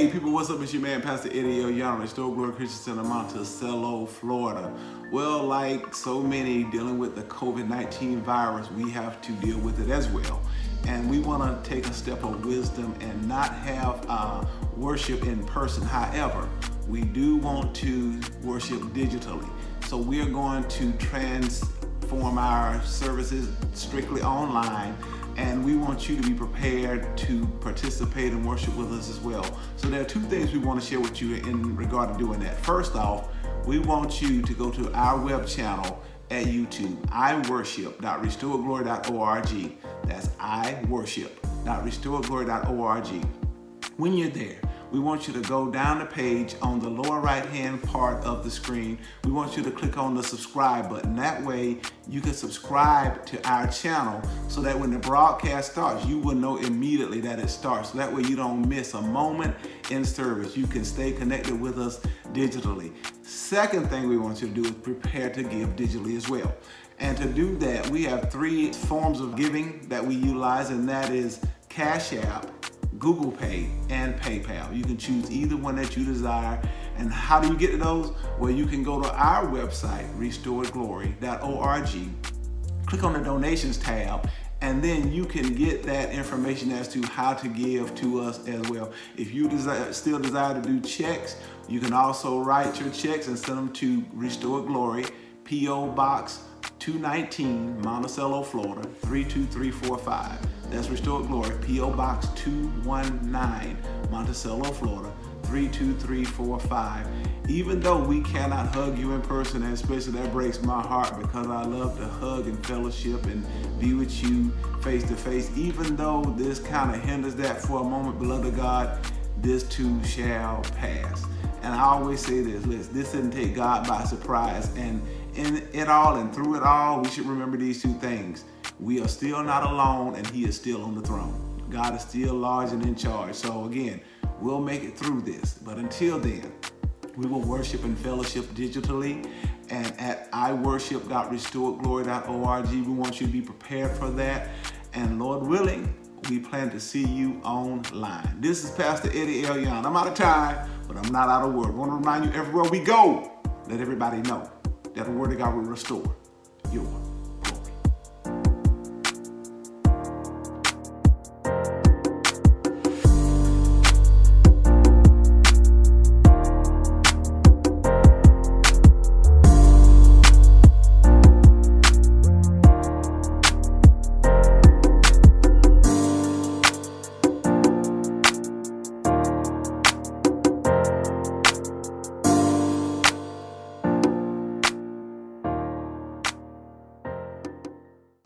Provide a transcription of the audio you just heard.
Hey people, what's up? It's your man Pastor Yon, Restore Glory Christian Center, Monticello, Florida. Well, like so many dealing with the COVID-19 virus, we have to deal with it as well. And we want to take a step of wisdom and not have worship in person. However, we do want to worship digitally. So we are going to transform our services strictly online. And we want you to be prepared to participate and worship with us as well. So there are two things we want to share with you in regard to doing that. First off, we want you to go to our web channel at YouTube, iworship.restoreglory.org. That's iworship.restoreglory.org. When you're there, we want you to go down the page on the lower right-hand part of the screen. We want you to click on the subscribe button. That way, you can subscribe to our channel so that when the broadcast starts, you will know immediately that it starts. So that way, you don't miss a moment in service. You can stay connected with us digitally. Second thing we want you to do is prepare to give digitally as well. And to do that, we have three forms of giving that we utilize, and that is Cash App, Google Pay, and PayPal. You can choose either one that you desire. And how do you get to those? Well, you can go to our website, restoreglory.org, click on the donations tab, and then you can get that information as to how to give to us as well. If you still desire to do checks, you can also write your checks and send them to Restore Glory, P.O. Box 219, Monticello, Florida, 32345. That's Restore Glory, P.O. Box 219, Monticello, Florida, 32345. Even though we cannot hug you in person, and especially that breaks my heart because I love to hug and fellowship and be with you face to face. Even though this kind of hinders that for a moment, beloved of God, this too shall pass. And I always say this, listen, this didn't take God by surprise. And in it all and through it all, we should remember these two things. We are still not alone, and He is still on the throne. God is still large and in charge. So again, we'll make it through this. But until then, we will worship and fellowship digitally. And at iworship.restoreglory.org, we want you to be prepared for that. And Lord willing, we plan to see you online. This is Pastor Yon. I'm out of time, but I'm not out of word. I want to remind you, everywhere we go, let everybody know that the Word of God will restore your